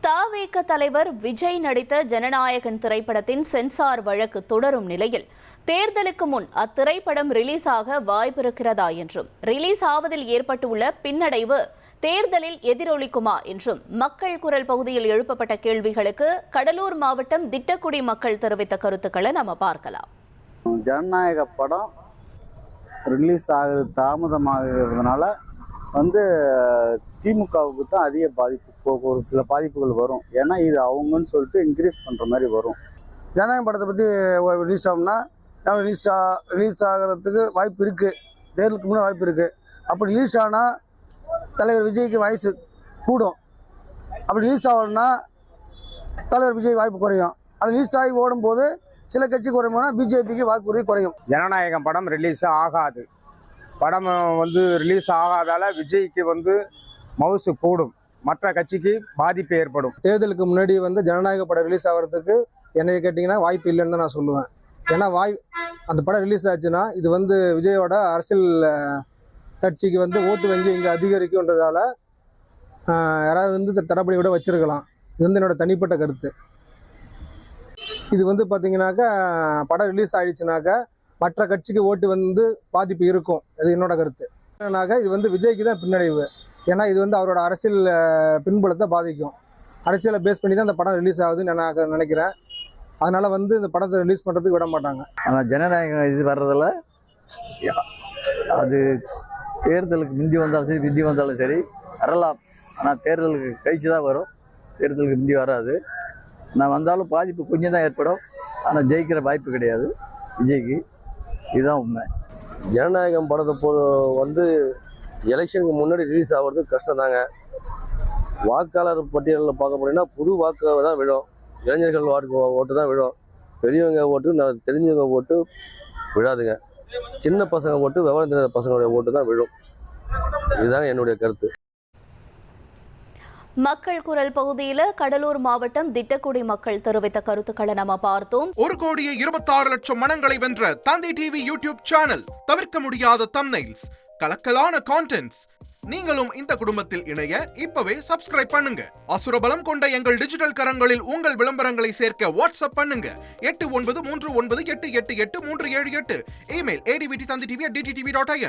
தவேக தலைவர் விஜய் நடித்த ஜனநாயகன் திரைப்படத்தின் சென்சார் வழக்கு தொடரும் நிலையில் தேர்தலுக்கு முன் அத்திரைப்படம் ரிலீஸ் ஆக வாய்ப்பிருக்கிறதா என்றும் ரிலீஸ் ஆவதில் ஏற்பட்டுள்ள பின்னடைவு தேர்தலில் எதிரொலிக்குமா என்றும் மக்கள் குரல் பகுதியில் எழுப்பப்பட்ட கேள்விகளுக்கு கடலூர் மாவட்டம் திட்டக்குடி மக்கள் தெரிவித்த கருத்துக்களை நம்ம பார்க்கலாம். ஜனநாயக படம் ரிலீஸ் ஆகிறது தாமதமாகிறதுனால திமுகவுக்கு தான் அதிக பாதிப்பு, ஒரு சில பாதிப்புகள் வரும். ஏன்னா இது அவங்கன்னு சொல்லிட்டு இன்க்ரீஸ் பண்ணுற மாதிரி வரும். ஜனநாயக படத்தை பற்றி ரிலீஸ் ஆகும்னா ரிலீஸ் ஆகிறதுக்கு வாய்ப்பு இருக்குது, தேர்தலுக்கு முன்னே வாய்ப்பு இருக்குது. அப்படி ரிலீஸ் ஆனால் தலைவர் விஜய்க்கு வயசு கூடும். அப்படி ரிலீஸ் ஆகணும்னா தலைவர் விஜய் வாய்ப்பு குறையும். அது ரிலீஸ் ஆகி ஓடும்போது சில கட்சி குறையும் போனால் பிஜேபிக்கு வாக்குறுதி குறையும். ஜனநாயகம் படம் ரிலீஸ் ஆகாது. படம் ரிலீஸ் ஆகாதால விஜய்க்கு மவுசு கூடும், மற்ற கட்சிக்கு பாதிப்பு ஏற்படும். தேர்தலுக்கு முன்னாடி ஜனநாயக படம் ரிலீஸ் ஆகிறதுக்கு என்னை கேட்டிங்கன்னா வாய்ப்பு இல்லைன்னு தான் நான் சொல்லுவேன். ஏன்னா அந்த படம் ரிலீஸ் ஆச்சுன்னா இது விஜயோட அரசியல் கட்சிக்கு ஓட்டு வங்கி இங்கே அதிகரிக்கும்ன்றதால யாராவது தடப்படி விட வச்சிருக்கலாம். இது என்னோட தனிப்பட்ட கருத்து. இது பார்த்தீங்கன்னாக்கா படம் ரிலீஸ் ஆயிடுச்சுனாக்கா மற்ற கட்சிக்கு ஓட்டு பாதிப்பு இருக்கும். அது என்னோட கருத்து. இது விஜய்க்கு தான் பின்னடைவு. ஏன்னா இது அவரோட அரசியல் பின்புலத்தை பாதிக்கும். அரசியலை பேஸ் பண்ணி தான் இந்த படம் ரிலீஸ் ஆகுதுன்னு நான் நினைக்கிறேன். அதனால இந்த படத்தை ரிலீஸ் பண்ணுறதுக்கு விட மாட்டாங்க. ஆனால் ஜனநாயகம் இது வர்றதில் அது தேர்தலுக்கு முந்தி வந்தாலும் சரி பிந்தி வந்தாலும் சரி வரலாம். ஆனால் தேர்தலுக்கு கழிச்சு தான் வரும், தேர்தலுக்கு முந்தி வராது. நான் வந்தாலும் பாதிப்பு கொஞ்சம் தான் ஏற்படும். ஆனால் ஜெயிக்கிற வாய்ப்பு கிடையாது விஜய்க்கு. இதுதான் உண்மை. ஜனநாயகம் படத்தை எலெக்ஷனுக்கு முன்னாடி ரிலீஸ் ஆகிறது கஷ்டம் தாங்க. வாக்காளர் பட்டியலில் பார்க்க போனீங்கன்னா புது வாக்கு தான் விழும். இளைஞர்கள் ஓட்டு தான் விழும். பெரியவங்க ஓட்டு, தெரிஞ்சவங்க ஓட்டு விழாதுங்க. சின்ன பசங்க ஓட்டு, விவரம் தெரியாத பசங்களுடைய ஓட்டு தான் விழும். இதுதான் என்னுடைய கருத்து. மக்கள் குரல் பகுதியில கடலூர் மாவட்டம் திட்டக்குடி மக்கள் தெரிவித்த கருத்துக்களை நம்ம பார்த்தோம். 1,26,00,000 மனங்களை வென்ற தந்தி டிவி யூடியூப் சேனல், தவிர்க்க முடியாத தம்ப்நெயில்ஸ், கலக்கலான கான்டென்ட்ஸ். நீங்களும் இந்த குடும்பத்தில் இணைய இப்பவே சப்ஸ்கிரைப் பண்ணுங்க. அசுரபலம் கொண்ட எங்கள் டிஜிட்டல் கரங்களில் உங்கள் விளம்பரங்களை சேர்க்க வாட்ஸ்அப் பண்ணுங்க. 8939888378. Email advtthanditv@dttv.in.